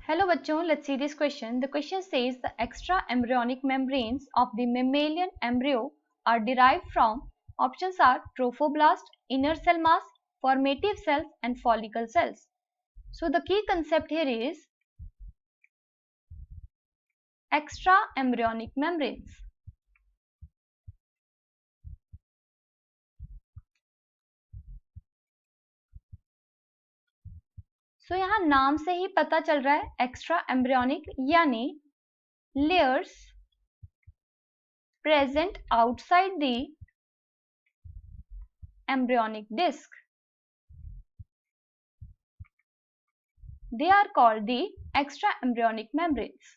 Hello बच्चों, let's see this question. The question says the extra embryonic membranes of the mammalian embryo are derived from. Options are trophoblast, inner cell mass, formative cells and follicle cells. So the key concept here is extra embryonic membranes. So यहाँ नाम से ही पता चल रहा है extra embryonic यानी layers present outside the embryonic disc. They are called the extra embryonic membranes.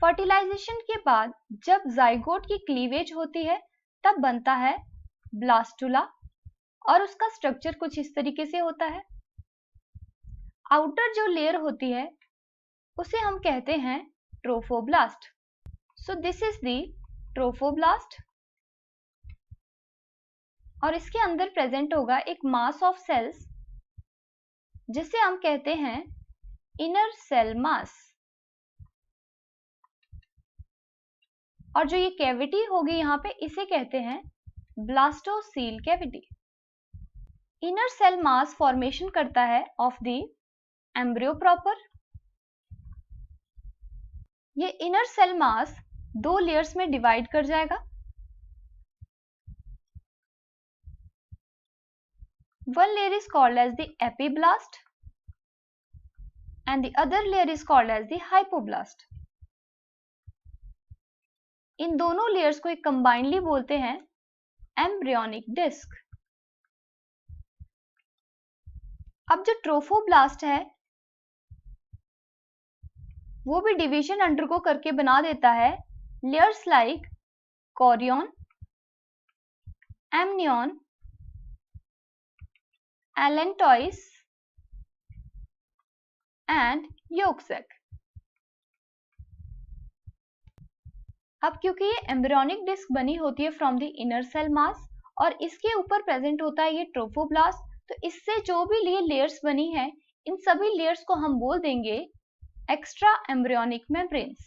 Fertilization के बाद जब जाइगोट की क्लीवेज होती है तब बनता है ब्लास्टुला और उसका स्ट्रक्चर कुछ इस तरीके से होता है. आउटर जो लेयर होती है उसे हम कहते हैं trophoblast. So this is the trophoblast और इसके अंदर प्रेजेंट होगा एक मास ऑफ सेल्स जिसे हम कहते हैं इनर सेल मास. और जो ये कैविटी होगी यहाँ पे इसे कहते हैं blastocoel cavity. Inner cell mass formation करता है ऑफ द एम्ब्रियो प्रॉपर. ये इनर सेल मास दो लेयर्स में डिवाइड कर जाएगा. One layer is called as the epiblast and the other layer is called as the hypoblast. इन दोनों layers को एक कंबाइनली बोलते हैं एम्ब्रियोनिक डिस्क. अब जो ट्रोफोब्लास्ट है वो भी डिवीजन अंडरगो करके बना देता है layers like chorion, amnion, allantois and yolk sac. अब क्योंकि ये एम्ब्रियोनिक डिस्क बनी होती है from the inner cell mass और इसके ऊपर प्रेजेंट होता है ये ट्रोफोब्लास्ट, तो इससे जो भी ये लेयर्स बनी है इन सभी लेयर्स को हम बोल देंगे extra embryonic membranes.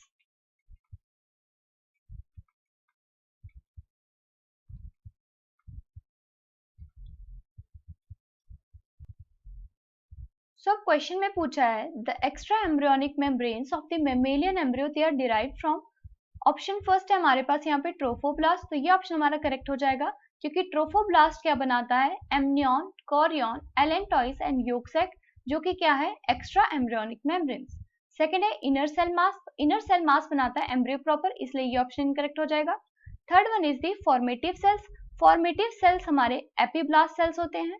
So question में पूछा है the extra embryonic membranes of the mammalian embryo they are derived from. Option first है हमारे पास यहाँ पे ट्रोफोब्लास्ट, तो ये ऑप्शन हमारा करेक्ट हो जाएगा क्योंकि ट्रोफोब्लास्ट क्या बनाता है amnion, chorion, allantois and yolk sac जो कि क्या है एक्स्ट्रा एम्ब्रियोनिक मेम्ब्रेन्स. सेकंड है inner cell mass, inner cell mass बनाता है एम्ब्रियो प्रॉपर, इसलिए ये ऑप्शन इनकरेक्ट हो जाएगा. Third one is the formative cells. Formative cells हमारे एपिब्लास्ट सेल्स होते हैं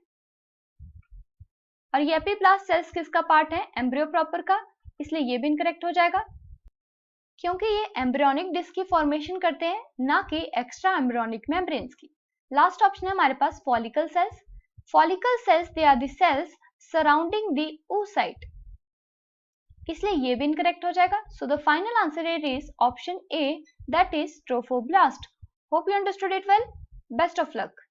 और ये एपिब्लास्ट सेल्स किसका पार्ट है एम्ब्रियो प्रॉपर का, इसलिए ये भी इनकरेक्ट हो जाएगा क्योंकि ये एम्ब्रियोनिक डिस्क की फॉर्मेशन करते हैं ना कि एक्स्ट्रा एम्ब्रियोनिक मेम्ब्रेन्स की. लास्ट ऑप्शन है हमारे पास follicle cells. Follicle cells they are the cells surrounding the oocyte, इसलिए ये भी इनकरेक्ट हो जाएगा. So the final answer is option A, that is trophoblast. Hope you understood it well. Best of luck.